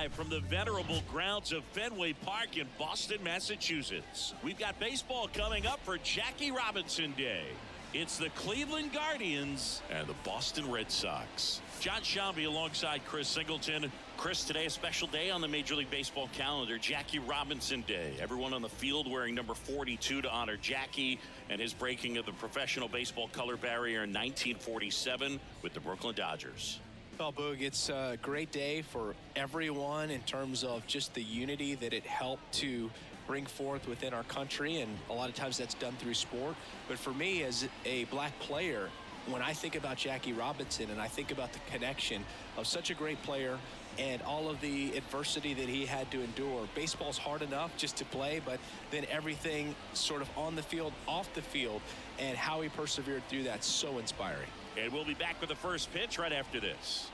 live from the venerable grounds of Fenway Park in Boston, Massachusetts. We've got baseball coming up for Jackie Robinson Day. It's the Cleveland Guardians and the Boston Red Sox. John Shambi alongside Chris Singleton. Chris, today a special day on the Major League Baseball calendar, Jackie Robinson Day. Everyone on the field wearing number 42 to honor Jackie and his breaking of the professional baseball color barrier in 1947 with the Brooklyn Dodgers. Well, Boog, it's a great day for everyone in terms of just the unity that it helped to bring forth within our country, and a lot of times that's done through sport. But for me, as a black player, when I think about Jackie Robinson and I think about the connection of such a great player and all of the adversity that he had to endure, baseball's hard enough just to play, but then everything sort of on the field, off the field, and how he persevered through that, so inspiring. And we'll be back with the first pitch right after this.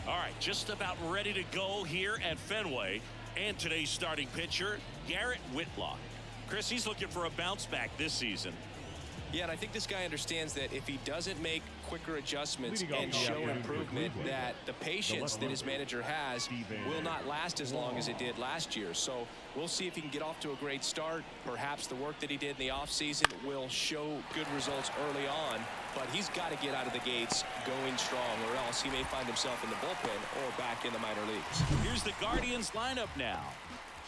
All right, just about ready to go here at Fenway. And today's starting pitcher, Garrett Whitlock. Chris, he's looking for a bounce back this season. Yeah, and I think this guy understands that if he doesn't make quicker adjustments and show improvement, that the patience that his manager has will not last as long as it did last year. So we'll see if he can get off to a great start. Perhaps the work that he did in the offseason will show good results early on, but he's got to get out of the gates going strong, or else he may find himself in the bullpen or back in the minor leagues. Here's the Guardians lineup now.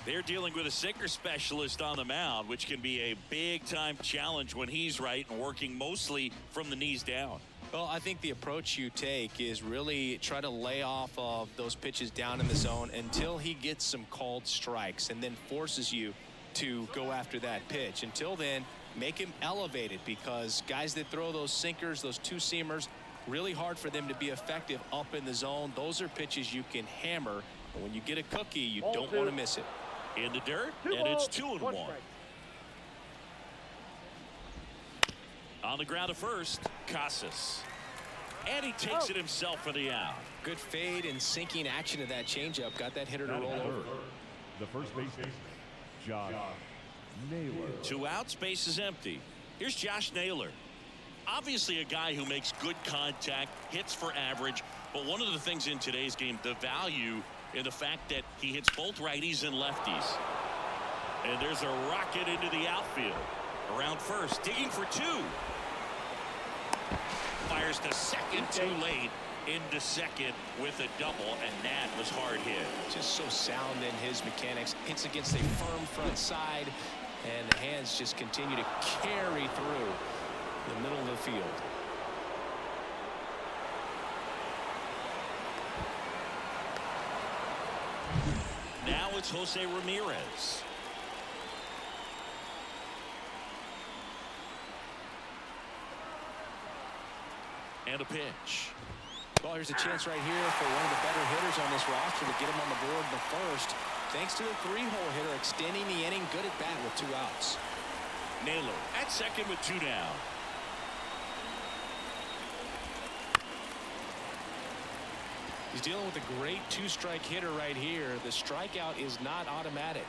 They're dealing with a sinker specialist on the mound, which can be a big-time challenge when he's right and working mostly from the knees down. Well, I think the approach you take is really try to lay off of those pitches down in the zone until he gets some called strikes and then forces you to go after that pitch. Until then, make him elevated, because guys that throw those sinkers, those two-seamers, really hard for them to be effective up in the zone. Those are pitches you can hammer, and when you get a cookie, you don't want to miss it. In the dirt, and it's 2-1. On the ground to first, Casas. And he takes it himself for the out. Good fade and sinking action of that changeup. Got that hitter to roll over. The first baseman, Josh Naylor. 2 outs, base is empty. Here's Josh Naylor. Obviously a guy who makes good contact, hits for average, but one of the things in today's game, the value in the fact that he hits both righties and lefties. And there's a rocket into the outfield. Around first, digging for 2. Fires to second too late. Into second with a double, and that was hard hit. Just so sound in his mechanics. Hits against a firm front side, and the hands just continue to carry through the middle of the field. Now it's Jose Ramirez. And a pitch. Well, here's a chance right here for one of the better hitters on this roster to get him on the board in the first. Thanks to the 3-hole hitter extending the inning. Good at bat with 2 outs. Naylor at second with 2 down. He's dealing with a great 2-strike hitter right here. The strikeout is not automatic.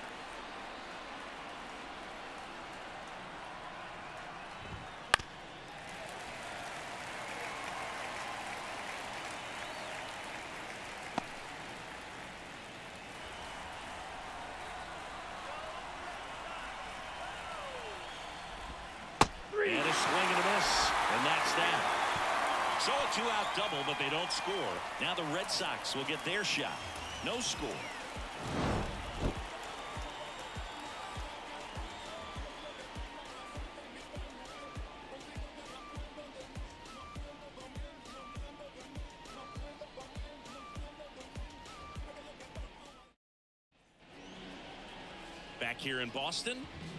And a swing and a miss, and that's that. So a 2-out double, but they don't score. Now the Red Sox will get their shot. No score. Back here in Boston,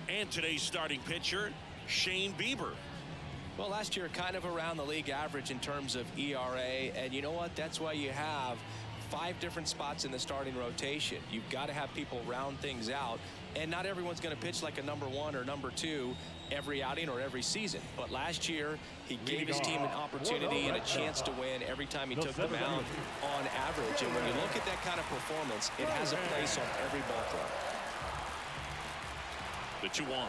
and today's starting pitcher, Shane Bieber. Well, last year kind of around the league average in terms of ERA, and you know what? That's why you have 5 different spots in the starting rotation. You've got to have people round things out, and not everyone's going to pitch like a number 1 or number 2 every outing or every season. But last year, he gave his team an opportunity and a chance to win every time he took the mound on average. And when you look at that kind of performance, it has a place on every ball club. The 2-1.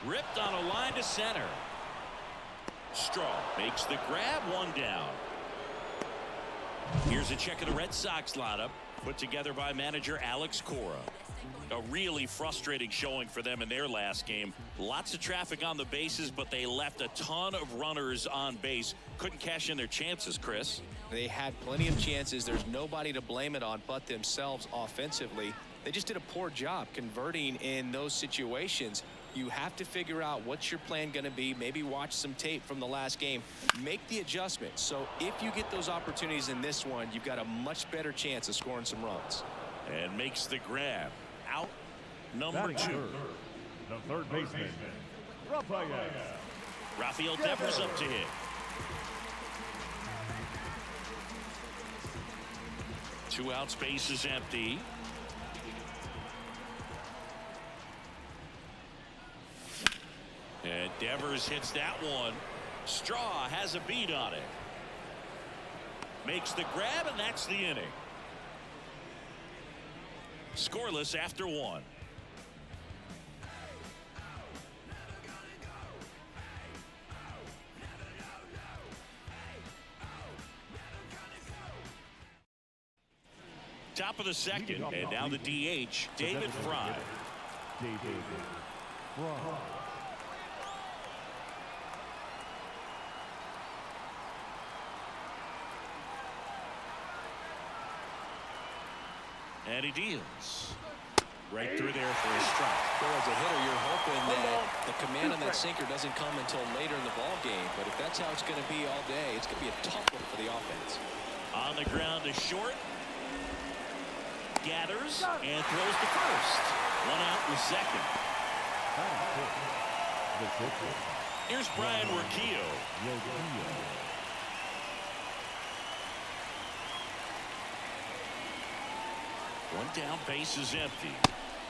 Ripped on a line to center. Straw makes the grab, 1 down. Here's a check of the Red Sox lineup put together by manager Alex Cora. A really frustrating showing for them in their last game. Lots of traffic on the bases, but they left a ton of runners on base. Couldn't cash in their chances, Chris. They had plenty of chances. There's nobody to blame it on but themselves offensively. They just did a poor job converting in those situations. You have to figure out what's your plan going to be. Maybe watch some tape from the last game. Make the adjustment. So if you get those opportunities in this one, you've got a much better chance of scoring some runs. And makes the grab. Out number 2. The third baseman, Rafael Devers up to hit. 2 outs, base is empty. And Devers hits that one. Straw has a beat on it. Makes the grab, and that's the inning. Scoreless after 1. Top of the second, and now the DH, David Fry. And he deals. Right through there for a strike. Well, as a hitter, you're hoping that the command on that sinker doesn't come until later in the ball game. But if that's how it's going to be all day, it's going to be a tough one for the offense. On the ground to short. Gathers and throws to first. 1 out in the second. Here's Brian Urquillo. One down, base is empty.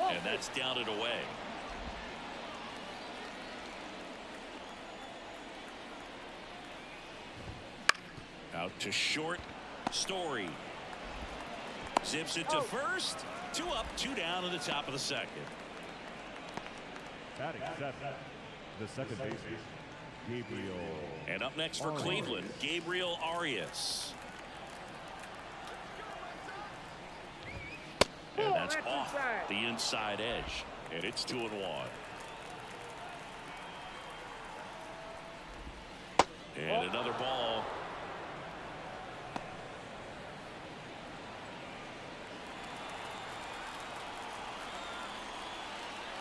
And that's down and away. Out to short. Story. Zips it to first. 2 up, 2 down in the top of the second. Batting 7. The second baseman, Gabriel. And up next for Cleveland, Gabriel Arias. And that's off the inside edge. And it's 2-1. And another ball.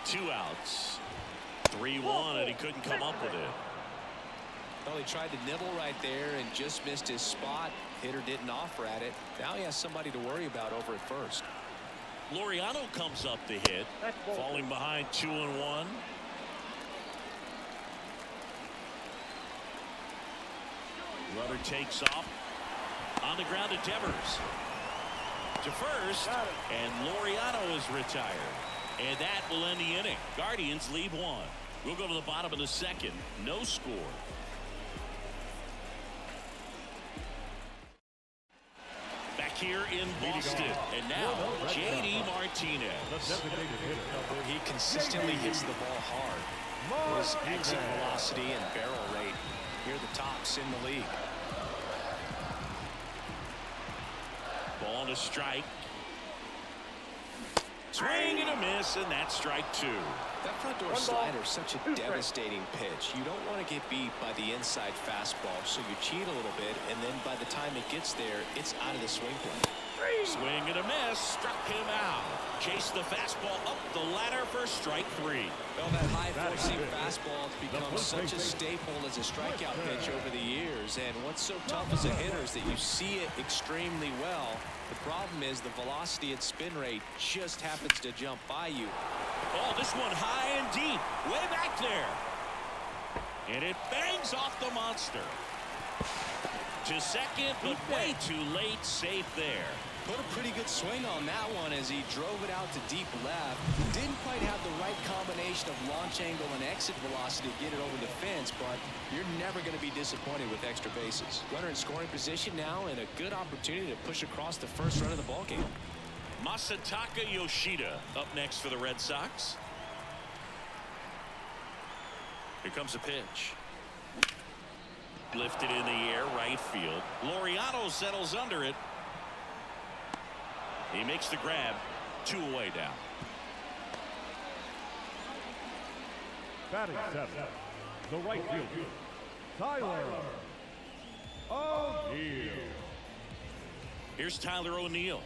Two outs. 3-1, and he couldn't come up with it. Well, he tried to nibble right there and just missed his spot. Hitter didn't offer at it. Now he has somebody to worry about over at first. Laureano comes up to hit, falling behind 2-1. Runner takes off. On the ground to Devers. To first, and Laureano is retired. And that will end the inning. Guardians lead 1. We'll go to the bottom of the second. No score. Back here in Boston. And now J.D. Martinez. He consistently hits the ball hard. His exit velocity and barrel rate near the tops in the league. Ball to strike. Swing and a miss, and that's strike 2. That front door slider is such a devastating pitch. You don't want to get beat by the inside fastball, so you cheat a little bit, and then by the time it gets there, it's out of the swing plane. Swing and a miss, struck him out. Chase the fastball up the ladder for strike 3. Well, that high four-seam fastball has become such a staple as a strikeout pitch over the years, and what's so tough as a hitter is that you see it extremely well. The problem is the velocity and spin rate just happens to jump by you. Oh, this one high and deep, way back there. And it bangs off the monster. To second, but way too late, safe there. Put a pretty good swing on that one as he drove it out to deep left. Didn't quite have the right combination of launch angle and exit velocity to get it over the fence, but you're never going to be disappointed with extra bases. Runner in scoring position now and a good opportunity to push across the first run of the ballgame. Masataka Yoshida up next for the Red Sox. Here comes a pitch. Lifted in the air, right field. Laureano settles under it. He makes the grab. 2 away now. Batting 7, the right fielder, Tyler O'Neill. Here's Tyler O'Neill.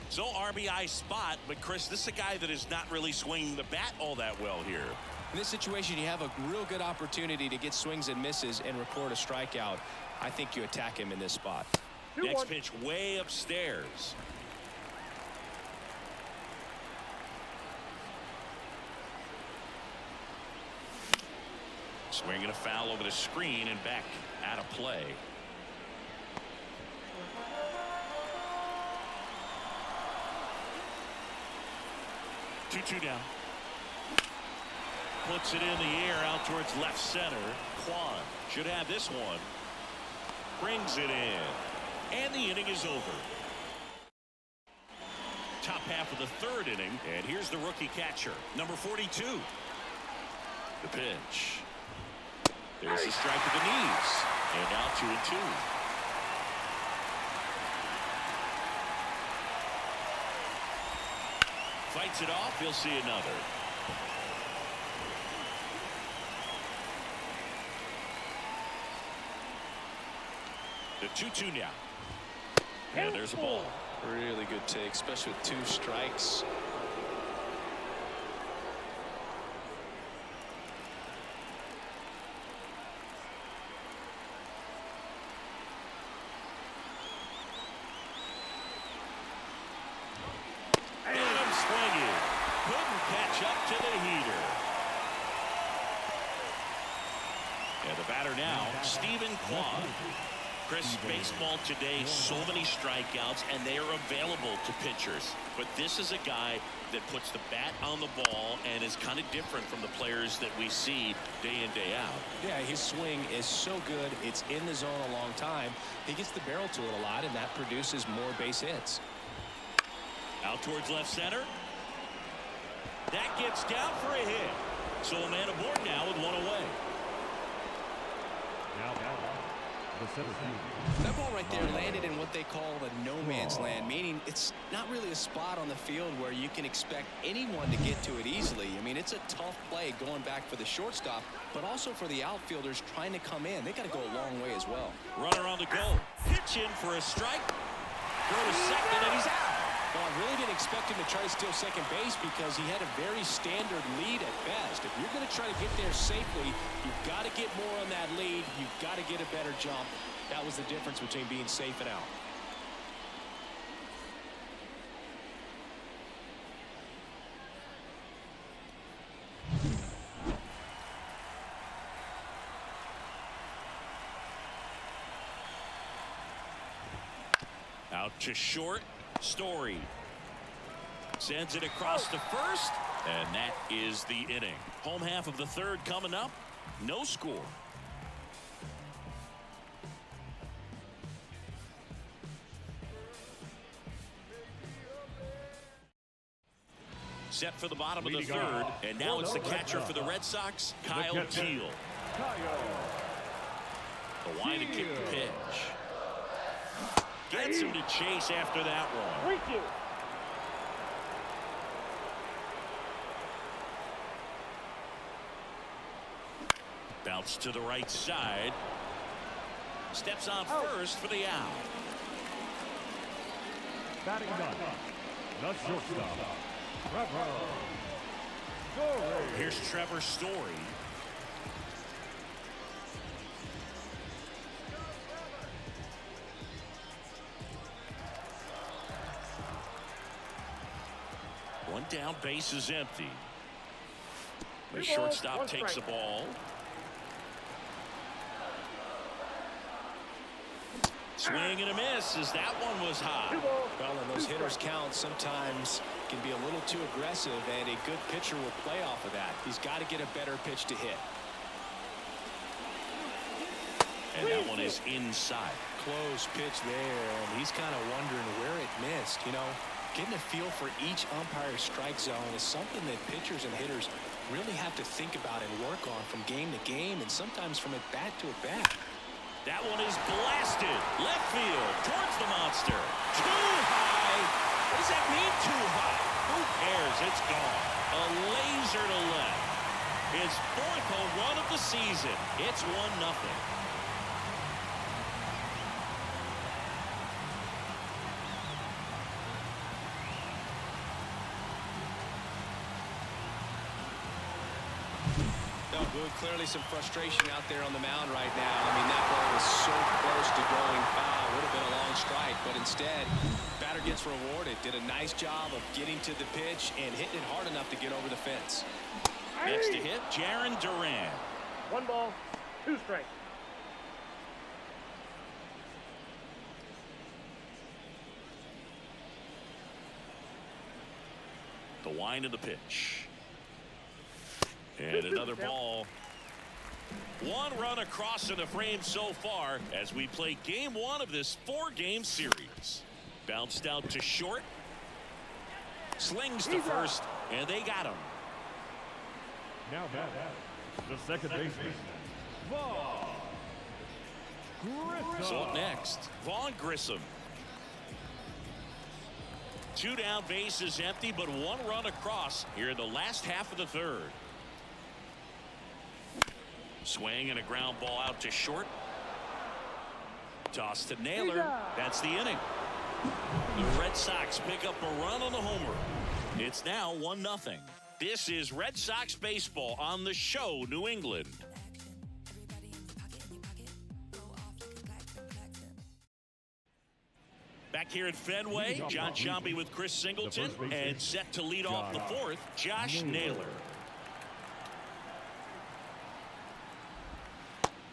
So RBI spot, but Chris, this is a guy that is not really swinging the bat all that well here. In this situation, you have a real good opportunity to get swings and misses and record a strikeout. I think you attack him in this spot. Next pitch way upstairs. Swinging a foul over the screen and back out of play. Two down. Puts it in the air out towards left center. Kwan should have this one. Brings it in. And the inning is over. Top half of the 3rd inning. And here's the rookie catcher, number 42. The pitch. There's a strike to the knees. And now 2-2. Fights it off. He'll see another. The 2-2 now. And there's a ball. Really good take, especially with 2 strikes. Up to the heater. And the batter now, Stephen Kwan. Chris, baseball today, so many strikeouts, and they are available to pitchers. But this is a guy that puts the bat on the ball and is kind of different from the players that we see day in, day out. Yeah, his swing is so good. It's in the zone a long time. He gets the barrel to it a lot, and that produces more base hits. Out towards left center. That gets down for a hit. So a man aboard now with 1 away. Now, the center field. That ball right there landed in what they call the no man's land, meaning it's not really a spot on the field where you can expect anyone to get to it easily. I mean, it's a tough play going back for the shortstop, but also for the outfielders trying to come in. They got to go a long way as well. Runner on the go. Pitch in for a strike. Go to second, and he's out. Well, I really didn't expect him to try to steal second base because he had a very standard lead at best. If you're going to try to get there safely, you've got to get more on that lead. You've got to get a better jump. That was the difference between being safe and out. Out to short. Story sends it across to first, and that is the inning. Home half of the 3rd coming up. No score. Set for the bottom of the 3rd, and now it's the catcher for the Red Sox, Kyle Teal. The line to kick the pitch. Gets him to chase after that one. Bounce to the right side. Steps on first for the out. Batting 9, the shortstop, Trevor Story. Here's Trevor Story. One down, base is empty. The shortstop takes the ball. Swing and a miss as that one was high. Well, and those hitters count sometimes can be a little too aggressive, and a good pitcher will play off of that. He's got to get a better pitch to hit. And that one is inside. Close pitch there, and he's kind of wondering where it missed. You know, getting a feel for each umpire's strike zone is something that pitchers and hitters really have to think about and work on from game to game, and sometimes from at bat to at bat. That one is blasted. Left field towards the monster. Too high. What does that mean, too high? Who cares? It's gone. A laser to left. His 4th home run of the season. It's 1-0. Clearly some frustration out there on the mound right now. I mean, that ball was so close to going foul. Would have been a long strike, but instead, batter gets rewarded. Did a nice job of getting to the pitch and hitting it hard enough to get over the fence. Next to hit, Jaron Duran. 1 ball, 2 strikes. The wind of the pitch. And another ball. 1 run across in the frame so far as we play game 1 of this 4-game series. Bounced out to short. Slings to first, and they got him. Now back, the second baseman, Vaughn Grissom. So up next, Vaughn Grissom. 2 down, bases empty, but 1 run across here in the last half of the 3rd. Swing and a ground ball out to short. Toss to Naylor. That's the inning. The Red Sox pick up a run on the homer. It's now 1-0. This is Red Sox baseball on the show, New England. Back here at Fenway, John Sciambi with Chris Singleton, and set to lead off the 4th, Josh Naylor.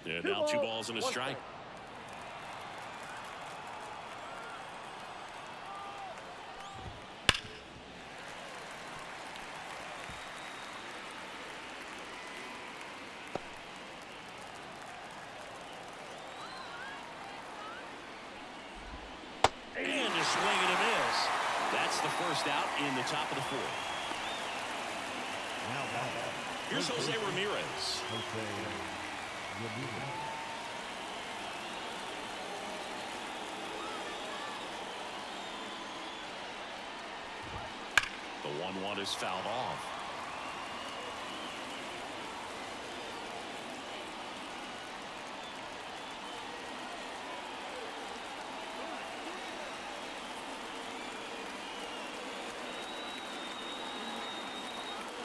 Yeah, now 2 balls and a strike. And a swing and a miss. That's the first out in the top of the 4th. Here's Jose Ramirez. The 1-1 is fouled off.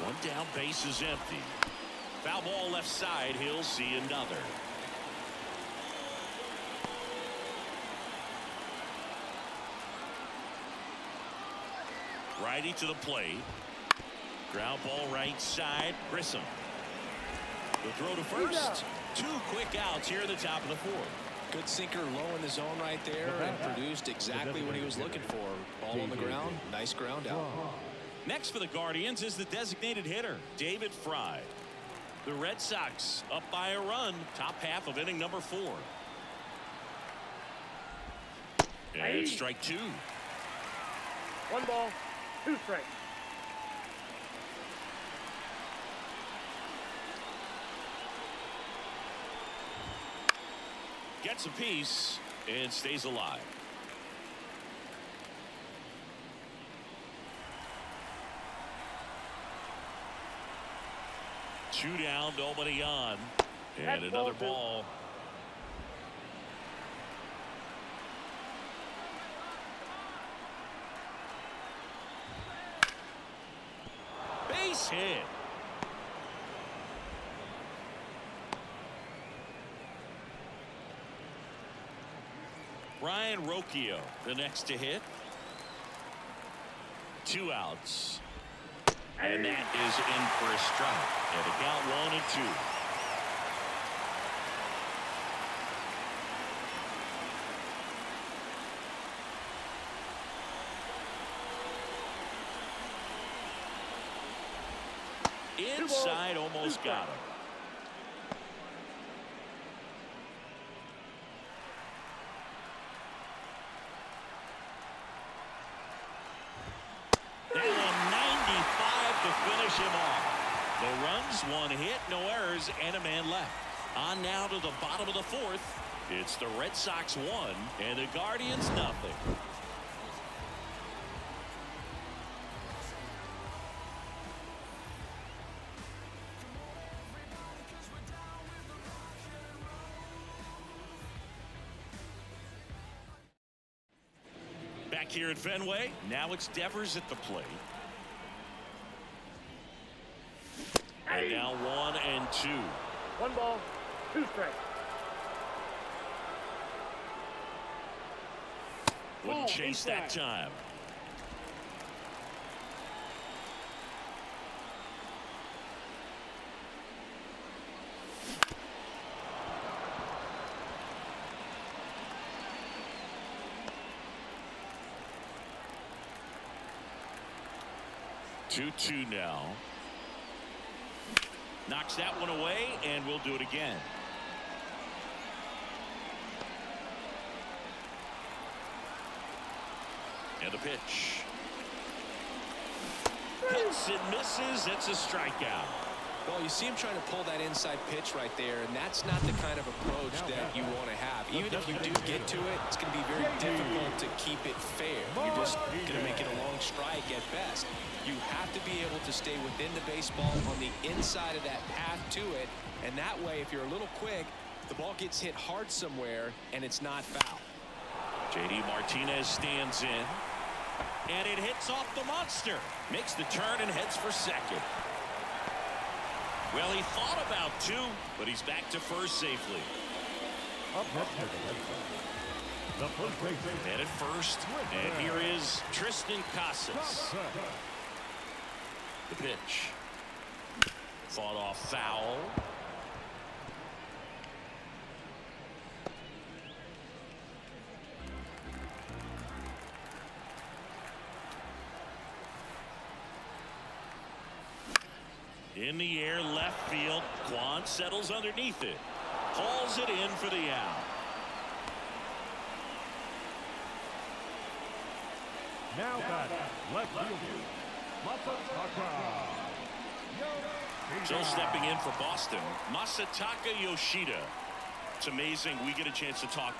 One down, base is empty. Foul ball left side. He'll see another. Righty to the plate. Ground ball right side. Grissom. The throw to first. 2 quick outs here at the top of the 4th. Good sinker low in the zone right there and produced exactly what he was looking for. Ball on the ground. Nice ground out. Next for the Guardians is the designated hitter, David Fry. The Red Sox up by a run, top half of inning number 4. And strike 2. 1 ball, 2 strikes. Gets a piece and stays alive. Two down, nobody on. And another ball. Base hit. Brian Rocchio, the next to hit. 2 outs. And that is in for a strike. And the count 1-2. Inside, almost got him. That one 95 to finish him off. No runs, 1 hit, no errors, and a man left. On now to the bottom of the 4th. It's the Red Sox 1 and the Guardians nothing. Back here at Fenway, now it's Devers at the plate. And now 1-2. 1 ball, 2 strikes. Wouldn't Ball, chase that inside. time. Two now. Knocks that one away, and we'll do it again. And the pitch. Hits and misses. It's a strikeout. Well, you see him trying to pull that inside pitch right there, and that's not the kind of approach that you want to have. Even if you do get to it, it's going to be very difficult to keep it fair. You're just going to make it a long strike at best. You have to be able to stay within the baseball on the inside of that path to it, and that way, if you're a little quick, the ball gets hit hard somewhere, and it's not foul. J.D. Martinez stands in, and it hits off the monster. Makes the turn and heads for second. Well, he thought about 2, but he's back to first safely. Up next is the Red Sox. The first baseman. Headed first, and here is Tristan Casas. The pitch. Fought off foul. In the air, left field. Quan settles underneath it. Hauls it in for the out. Now back, left fielder, Masataka. So stepping in for Boston, Masataka Yoshida. It's amazing we get a chance to talk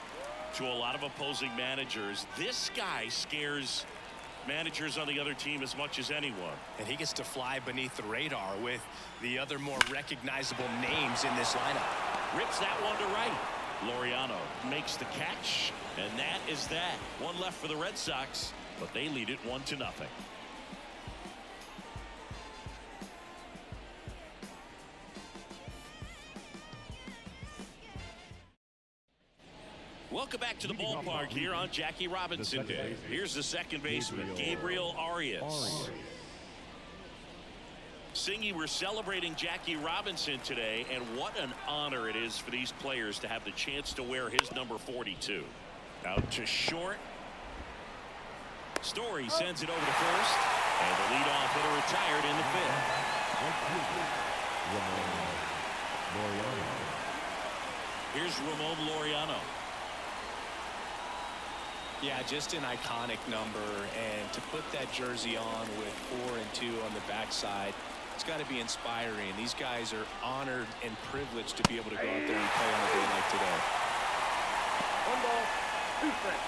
to a lot of opposing managers. This guy scares managers on the other team as much as anyone. And he gets to fly beneath the radar with the other more recognizable names in this lineup. Rips that one to right. Laureano makes the catch, and that is that. One left for the Red Sox, but they lead it 1-0. Welcome back to the ballpark here on Jackie Robinson Day. Here's the second baseman, Gabriel Arias. Singy, we're celebrating Jackie Robinson today, and what an honor it is for these players to have the chance to wear his number 42. Out to short. Story sends it over to first, and the leadoff hitter retired in the fifth. Here's Ramon Laureano. Yeah, just an iconic number, and to put that jersey on with 4 and 2 on the backside, it's got to be inspiring. These guys are honored and privileged to be able to go out there and play on a day like today. 1 ball, 2 strikes.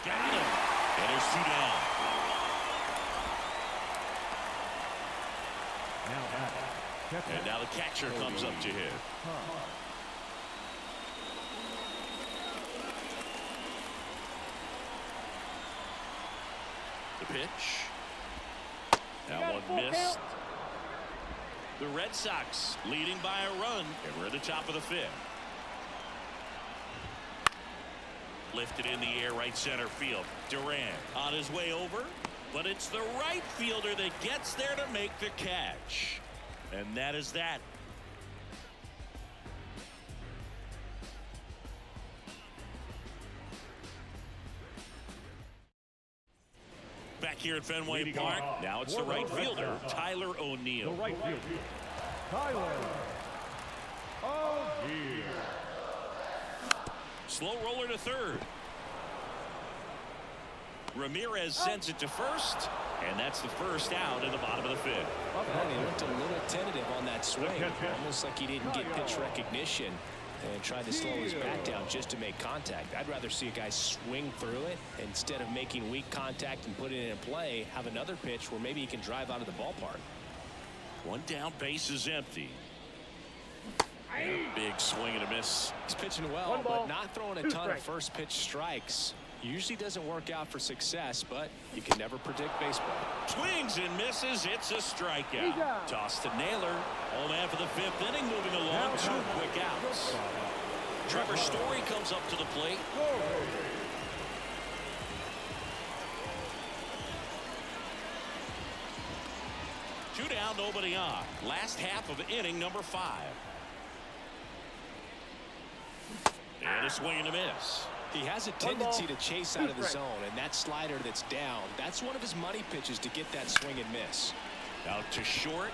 Got him. And there's 2 down. Now back. And now the catcher comes up to hit. The pitch. That one missed. The Red Sox leading by a run, and we're at the top of the fifth. Lifted in the air, right center field. Durant on his way over, but it's the right fielder that gets there to make the catch. And that is that. Back here at Fenway Park, now it's the right fielder, Tyler The O'Neill. right fielder, Tyler O'Neill. Slow roller to third. Ramirez sends it to first, and that's the first out in the bottom of the fifth. Well, he looked a little tentative on that swing, almost like he didn't get pitch recognition and tried to slow his bat down just to make contact. I'd rather see a guy swing through it instead of making weak contact and putting it in play. Have another pitch where maybe he can drive out of the ballpark. One down, base is empty. And a big swing and a miss. He's pitching well, but not throwing a ton of first pitch strikes. Usually doesn't work out for success, but you can never predict baseball. Swings and misses. It's a strikeout. Toss to Naylor. Home man for the fifth inning, moving along. 2 quick outs. Trevor Story comes up to the plate. Two down, nobody on. Last half of inning number 5. And a swing and a miss. He has a tendency to chase out of the zone, and that slider that's down, that's one of his money pitches to get that swing and miss. Out to short.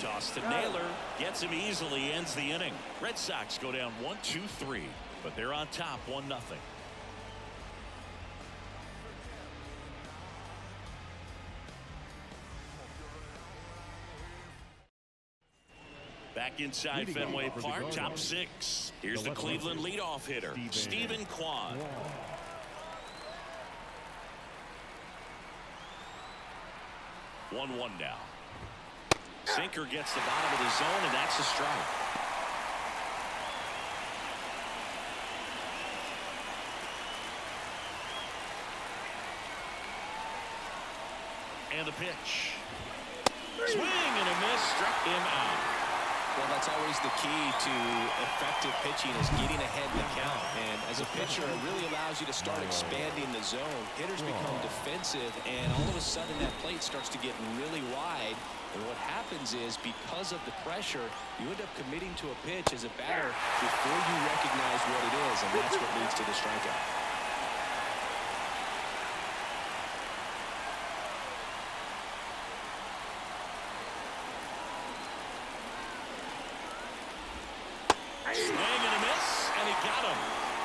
Toss to Naylor. Gets him easily, ends the inning. Red Sox go down 1-2-3, but they're on top 1-0. Back inside Fenway Park, top 6. Here's the Cleveland leadoff hitter, Stephen Kwan. 1-1 now. Sinker gets the bottom of the zone, and that's a strike. And the pitch. Swing and a miss, struck him out. Well, that's always the key to effective pitching, is getting ahead in the count. And as a pitcher, it really allows you to start expanding the zone. Hitters become defensive, and all of a sudden that plate starts to get really wide. And what happens is, because of the pressure, you end up committing to a pitch as a batter before you recognize what it is, and that's what leads to the strikeout. Swing and a miss, and he got him.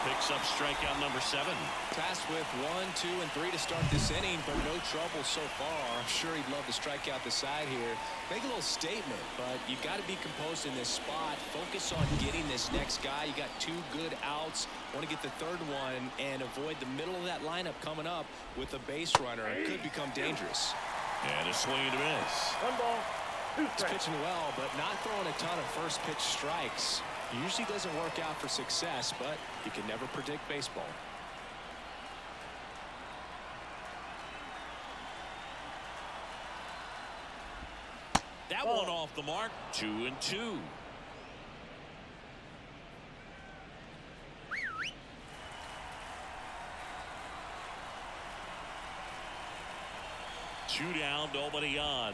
Picks up strikeout number 7. Tasked with 1, 2, and 3 to start this inning, but no trouble so far. I'm sure he'd love to strike out the side here. Make a little statement, but you got to be composed in this spot. Focus on getting this next guy. You got 2 good outs. Want to get the third one and avoid the middle of that lineup coming up with a base runner. It could become dangerous. And a swing and a miss. 1 ball, 2 He's strikes. pitching well, but not throwing a ton of first pitch strikes. Usually doesn't work out for success, but you can never predict baseball. That one off the mark. 2-2. Two down, nobody on.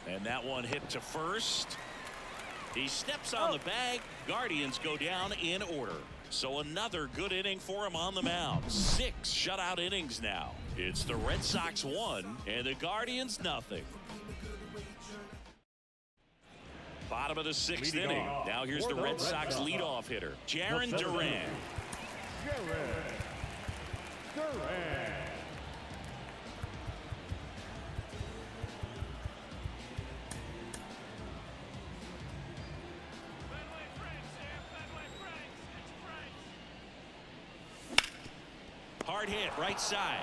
And that one hit to first. He steps on the bag. Guardians go down in order. So another good inning for him on the mound. 6 shutout innings now. It's the Red Sox 1 and the Guardians nothing. Bottom of the 6th inning. Now here's the Red Sox leadoff hitter, Jarren Duran. Hard hit, right side.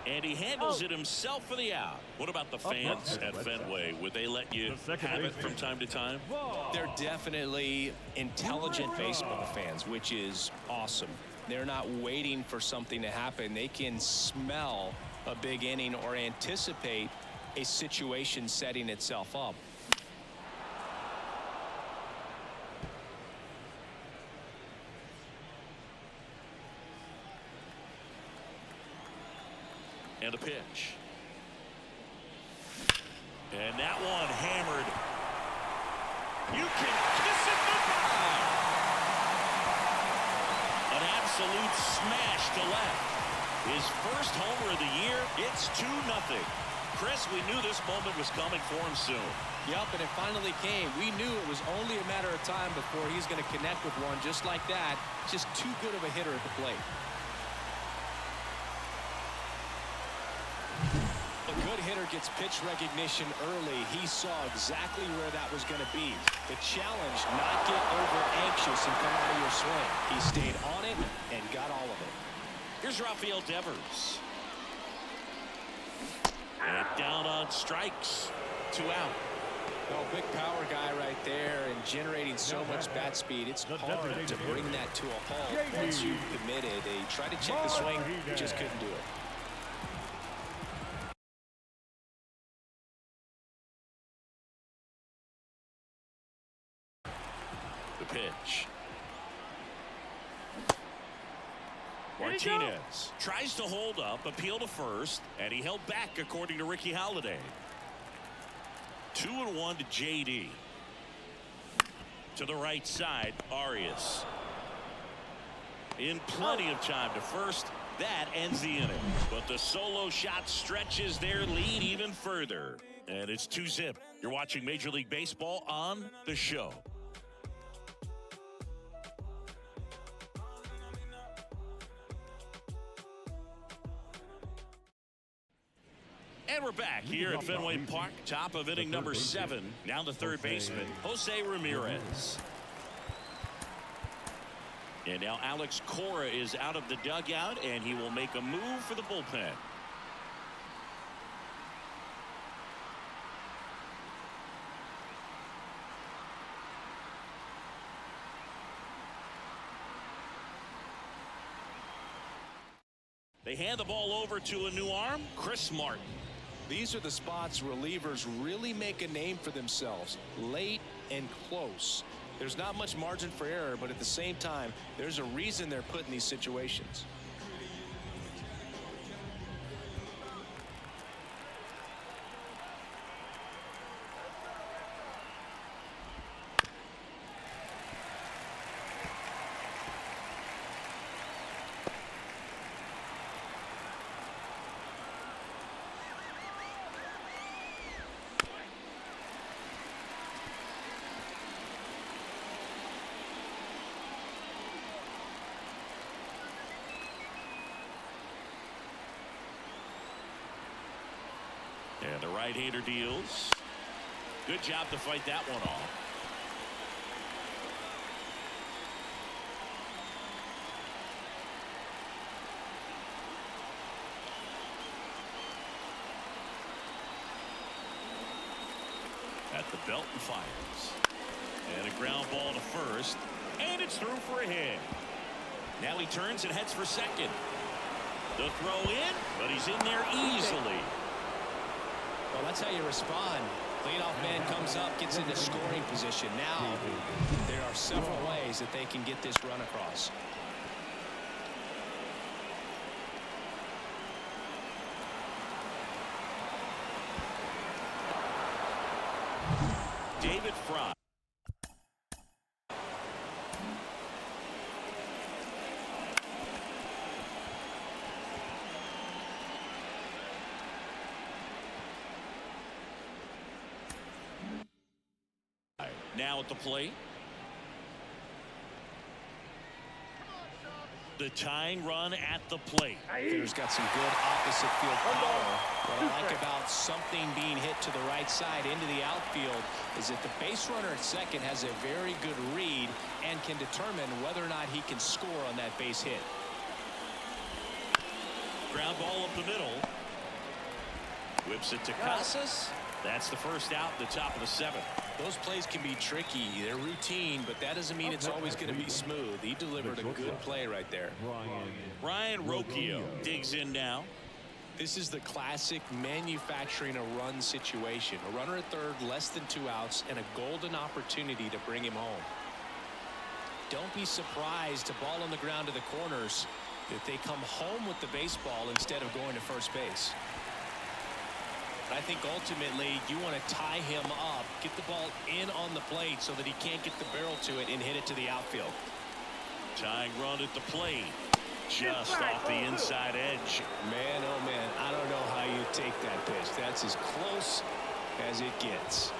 And he handles it himself for the out. What about the fans at Fenway? Would they let you have it from time to time? They're definitely intelligent baseball fans, which is awesome. They're not waiting for something to happen. They can smell a big inning or anticipate a situation setting itself up. And a pitch. And that one hammered. You can kiss it goodbye. An absolute smash to left. His first homer of the year. It's 2-0. Chris, we knew this moment was coming for him soon. Yup, and it finally came. We knew it was only a matter of time before he's going to connect with one just like that. Just too good of a hitter at the plate. hitter gets pitch recognition early, he saw exactly where that was going to be. The challenge, not get over anxious and come out of your swing. He stayed on it and got all of it. Here's Rafael Devers. And down on strikes. 2 out. Well, big power guy right there and generating so much bat speed. It's hard to bring that to a halt once you've committed. They tried to check the swing, just couldn't do it. The pitch. Martinez tries to hold up, appeal to first, and he held back according to Ricky Halladay. 2-1 to JD. To the right side, Arias. In plenty of time to first. That ends the inning. But the solo shot stretches their lead even further. And it's 2-0. You're watching Major League Baseball on The Show. And we're back here at Fenway Park, top of inning number 7. Now the third baseman, Jose Ramirez. And now Alex Cora is out of the dugout, and he will make a move for the bullpen. They hand the ball over to a new arm, Chris Martin. These are the spots relievers really make a name for themselves, late and close. There's not much margin for error, but at the same time, there's a reason they're put in these situations. And the right-hander deals. Good job to fight that one off. At the belt and fires. And a ground ball to first. And it's through for a hit. Now he turns and heads for second. The throw in, but he's in there easily. Well, that's how you respond. Leadoff man comes up, gets into scoring position. Now, there are several ways that they can get this run across. David Fry. Now at the plate. The tying run at the plate. Hitter's got some good opposite field power. What I like about something being hit to the right side into the outfield is that the base runner at second has a very good read and can determine whether or not he can score on that base hit. Ground ball up the middle. Whips it to Casas. That's the first out in the top of the 7th. Those plays can be tricky. They're routine, but that doesn't mean it's always going to be smooth. He delivered a good play right there. Ryan Rocchio digs in now. This is the classic manufacturing a run situation. A runner at third, less than 2 outs, and a golden opportunity to bring him home. Don't be surprised, a ball on the ground to the corners, that they come home with the baseball instead of going to first base. I think ultimately you want to tie him up, get the ball in on the plate so that he can't get the barrel to it and hit it to the outfield. Tying run at the plate. Just off the inside edge. Man, oh man, I don't know how you take that pitch. That's as close as it gets.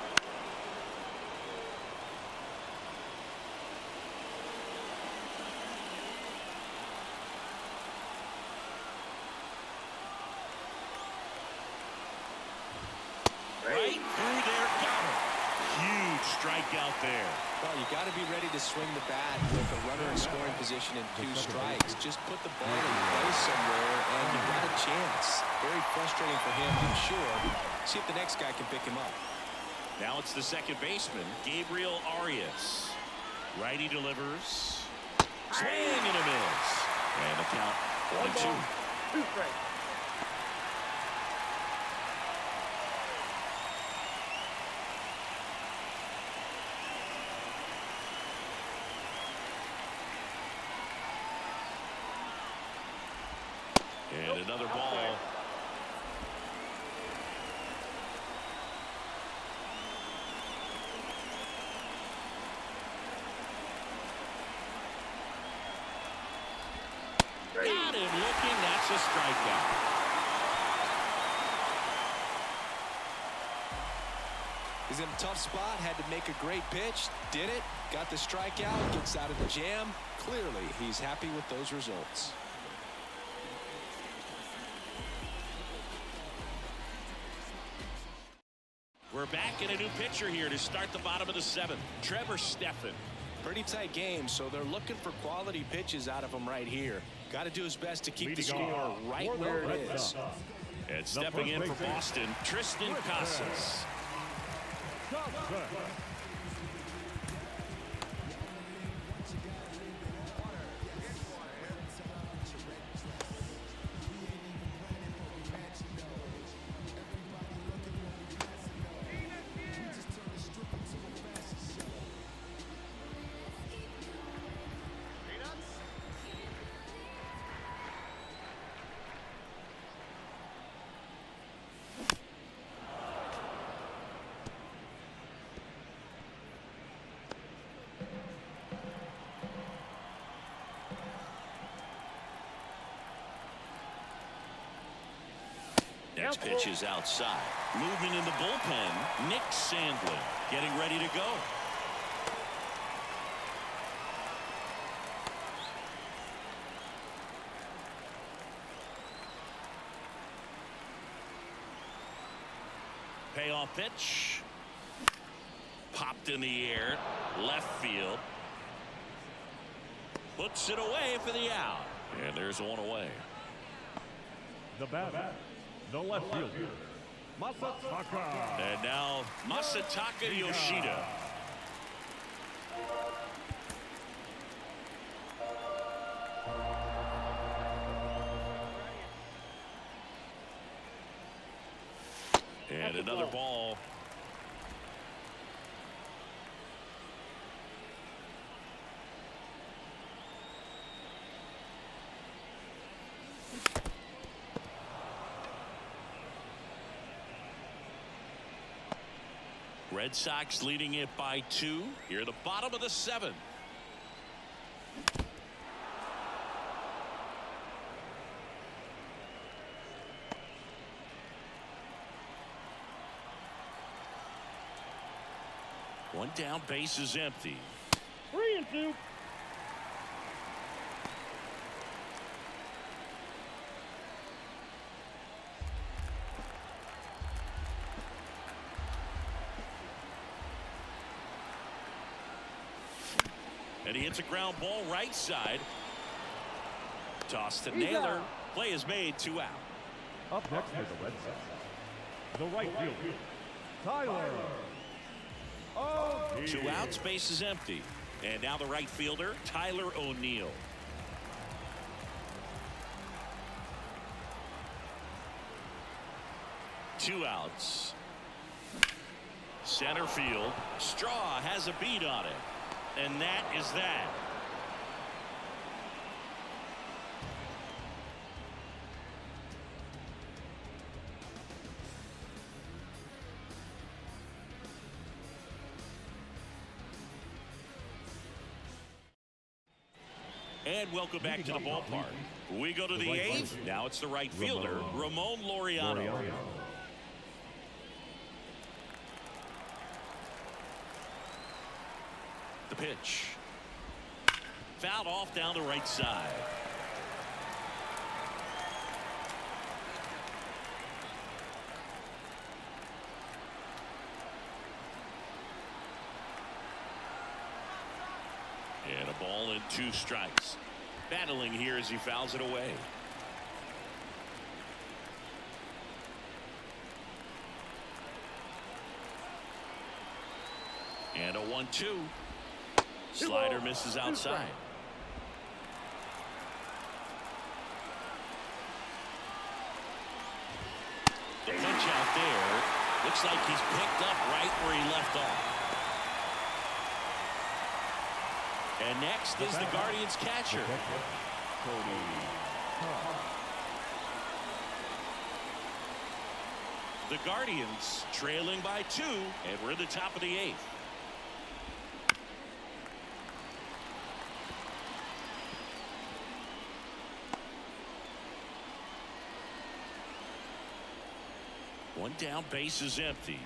strikeout there. Well, you got to be ready to swing the bat with a runner in scoring position and 2 strikes. Just put the ball in place somewhere, and you've got a chance. Very frustrating for him, I'm sure. See if the next guy can pick him up. Now it's the second baseman, Gabriel Arias. Righty delivers. Swing and a miss. And the count 1-2. 2 strikes. And another ball. Got him looking. That's a strikeout. He's in a tough spot. Had to make a great pitch. Did it. Got the strikeout. Gets out of the jam. Clearly, he's happy with those results. We're back in a new pitcher here to start the bottom of the 7th. Trevor Stephan. Pretty tight game, so they're looking for quality pitches out of him right here. Got to do his best to keep the score right where it is. And stepping in for Boston, Tristan Casas. Next pitch is outside. Movement in the bullpen. Nick Sandlin getting ready to go. Payoff pitch. Popped in the air. Left field. Puts it away for the out. And there's one away. The batter, the left fielder, Masataka. And now Masataka Yoshida. And another ball. Red Sox leading it by 2 here at the bottom of the 7th. One down, base is empty. 3-2. And he hits a ground ball right side. Toss to Naylor. Play is made, 2 out. Up next for the Red Sox, the right fielder, Tyler. 2 outs, base is empty. And now the right fielder, Tyler O'Neill. Two outs. Center field. Straw has a beat on it. And that is that. And welcome back to the ballpark. We go to the 8th. Now it's the right fielder, Ramon Laureano. The pitch. Fouled off down the right side. And a ball and 2 strikes. Battling here as he fouls it away. And a 1-2. Slider misses outside. The punch out there. Looks like he's picked up right where he left off. And next is the Guardians catcher. The Guardians trailing by 2, and we're at the top of the 8th. One down, base is empty.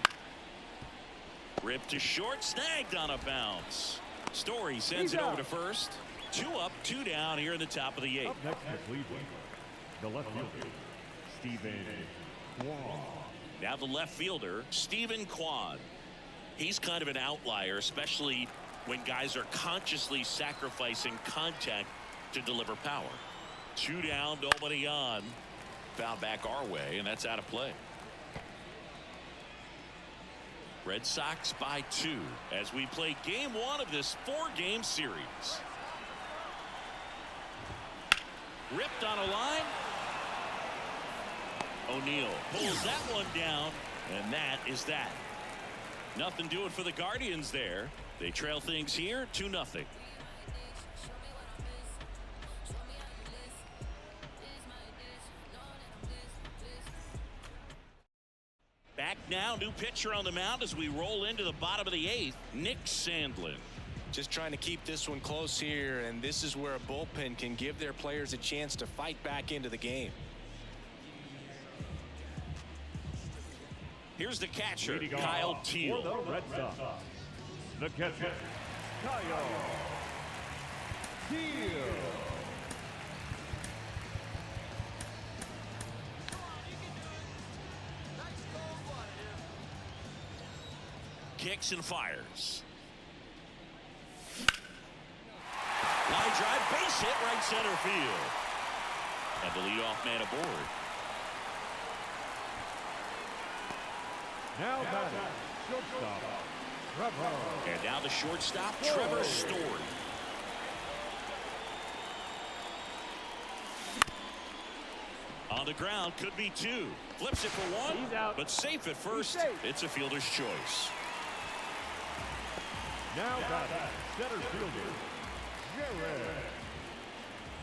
Ripped to short, snagged on a bounce. Story sends it over to first. 2 up, 2 down here in the top of the 8th. Up next for Cleveland, the left fielder, Stephen Kwan. Now the left fielder, Stephen Kwan. He's kind of an outlier, especially when guys are consciously sacrificing contact to deliver power. 2 down, nobody on. Foul back our way, and that's out of play. Red Sox by 2 as we play game 1 of this 4-game series. Ripped on a line. O'Neill pulls that one down, and that is that. Nothing doing for the Guardians there. They trail things here 2-0. Back now, new pitcher on the mound as we roll into the bottom of the 8th, Nick Sandlin. Just trying to keep this one close here, and this is where a bullpen can give their players a chance to fight back into the game. Here's the catcher, Kyle For Teal. the Red Sox, the catcher, Kyle Teal. Kicks and fires. Line drive, base hit, right center field. And the leadoff man aboard. Now batting, shortstop, Trevor. And now the shortstop, Trevor Story. On the ground, could be 2. Flips it for 1, He's out. but safe at first. He's safe. It's a fielder's choice. Now batting, center fielder, Jared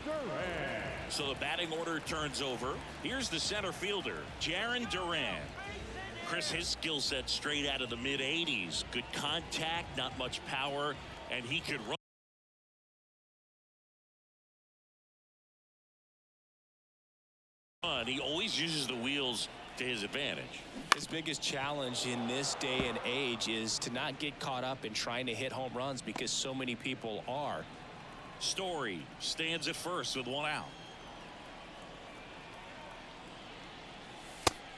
Duran. So the batting order turns over. Here's the center fielder, Jaron Duran. Chris, his skill set straight out of the mid-80s. Good contact, not much power, and he could run. He always uses the wheels to his advantage. His biggest challenge in this day and age is to not get caught up in trying to hit home runs because so many people are. Story stands at first with 1 out.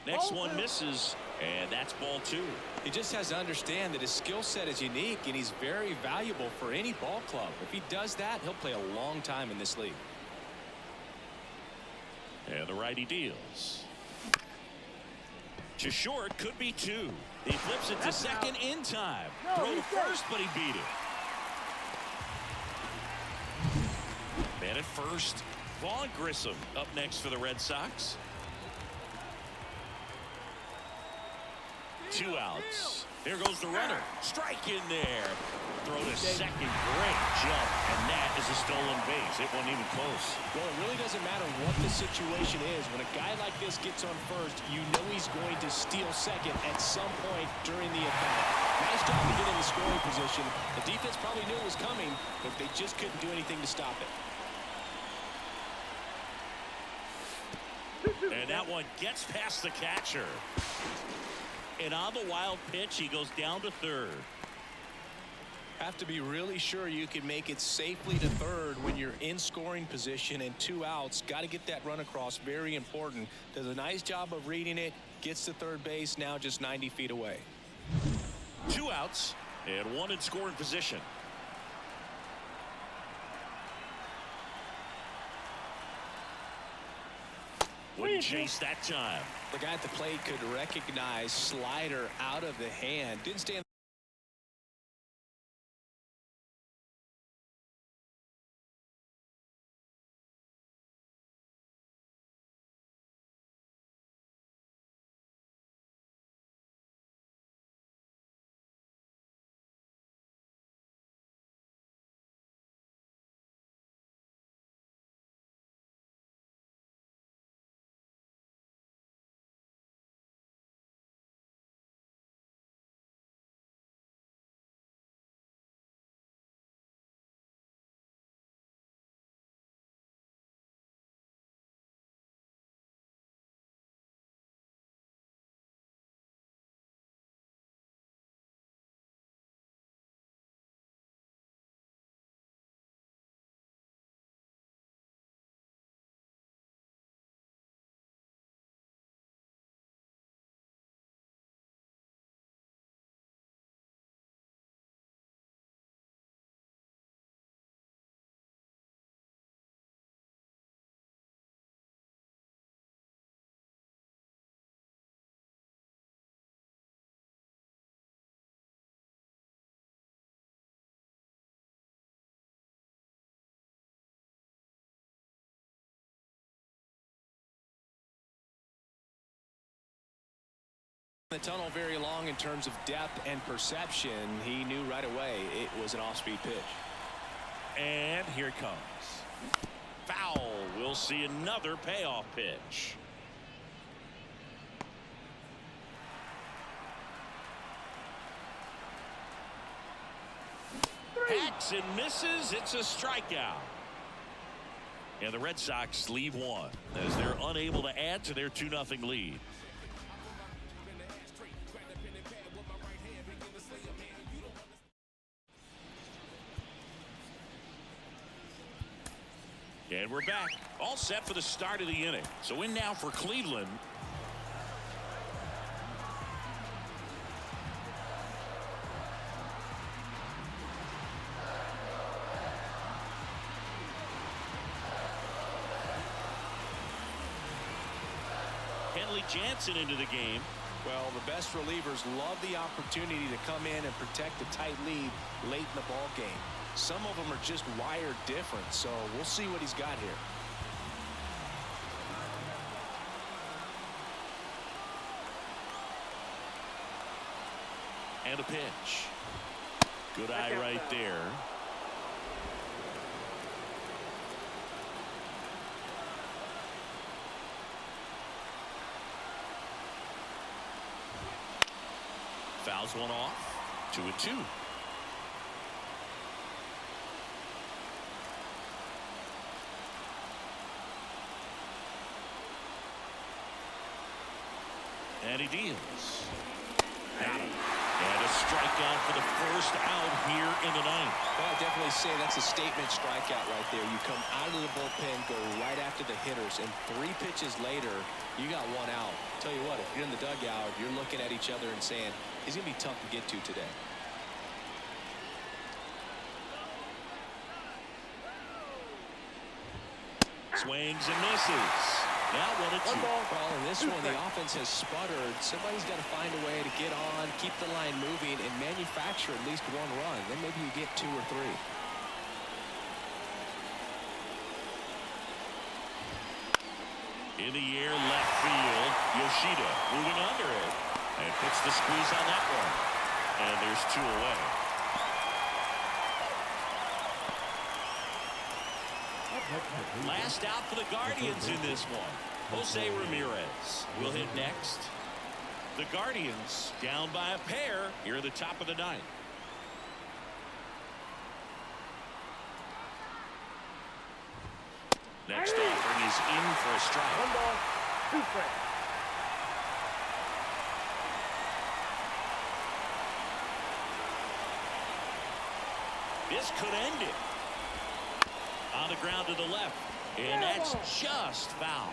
Next one misses, and that's ball 2. He just has to understand that his skill set is unique and he's very valuable for any ball club. If he does that, he'll play a long time in this league. And the righty deals. To short, could be 2. He flips it to second in time. No, Throw to he's safe. first, but he beat it. Man at first, Vaughn Grissom up next for the Red Sox. 2 outs. Here goes the runner. Strike in there. Throw to second. Great jump. And that is a stolen base. It wasn't even close. Well, it really doesn't matter what the situation is. When a guy like this gets on first, you know he's going to steal second at some point during the at-bat. Nice job to get in the scoring position. The defense probably knew it was coming, but they just couldn't do anything to stop it. And that one gets past the catcher. And on the wild pitch, he goes down to third. Have to be really sure you can make it safely to third when you're in scoring position and 2 outs. Got to get that run across. Very important. Does a nice job of reading it. Gets to third base. Now just 90 feet away. 2 outs and 1 in scoring position. Wouldn't chase that time. The guy at the plate could recognize slider out of the hand. Didn't stand. The tunnel very long in terms of depth and perception. He knew right away it was an off-speed pitch. And here it comes. Foul. We'll see another payoff pitch. Hacks and misses. It's a strikeout. And the Red Sox leave one as they're unable to add to their 2-0 lead. And we're back, all set for the start of the inning. So in now for Cleveland. Kenley Jansen into the game. Well, the best relievers love the opportunity to come in and protect a tight lead late in the ball game. Some of them are just wired different, so we'll see what he's got here. And a pitch. Good eye right there. Fouls one off. 2-2. And he deals. Got him. And a strikeout for the first out here in the ninth. Well, I definitely say that's a statement strikeout right there. You come out of the bullpen, go right after the hitters, and 3 pitches later, you got 1 out. Tell you what, if you're in the dugout, you're looking at each other and saying, he's going to be tough to get to today. Swings and misses. Now 1-2. Well, in this one, the offense has sputtered. Somebody's got to find a way to get on, keep the line moving, and manufacture at least 1 run. Then maybe you get 2 or 3. In the air, left field. Yoshida moving under it. And puts the squeeze on that one. And there's 2 away. Last out for the Guardians in this one. Jose Ramirez will hit next. The Guardians down by a pair here at the top of the ninth. Next offering is in for a strike. 1 ball, 2 strikes. This could end it. On the ground to the left. And that's just foul.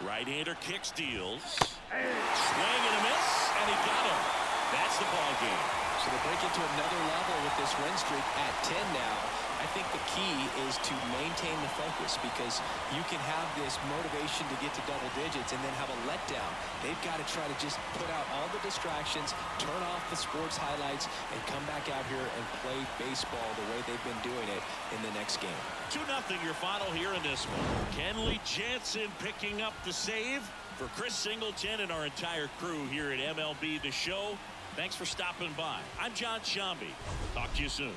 Right-hander kicks, deals. Swing and a miss, and he got him. That's the ball game. So they break into another level with this win streak at 10 now. I think the key is to maintain the focus, because you can have this motivation to get to double digits and then have a letdown. They've got to try to just put out all the distractions, turn off the sports highlights, and come back out here and play baseball the way they've been doing it in the next game. 2-0 your final here in this one. Kenley Jansen picking up the save. For Chris Singleton and our entire crew here at MLB The Show, thanks for stopping by. I'm John Shambi. Talk to you soon.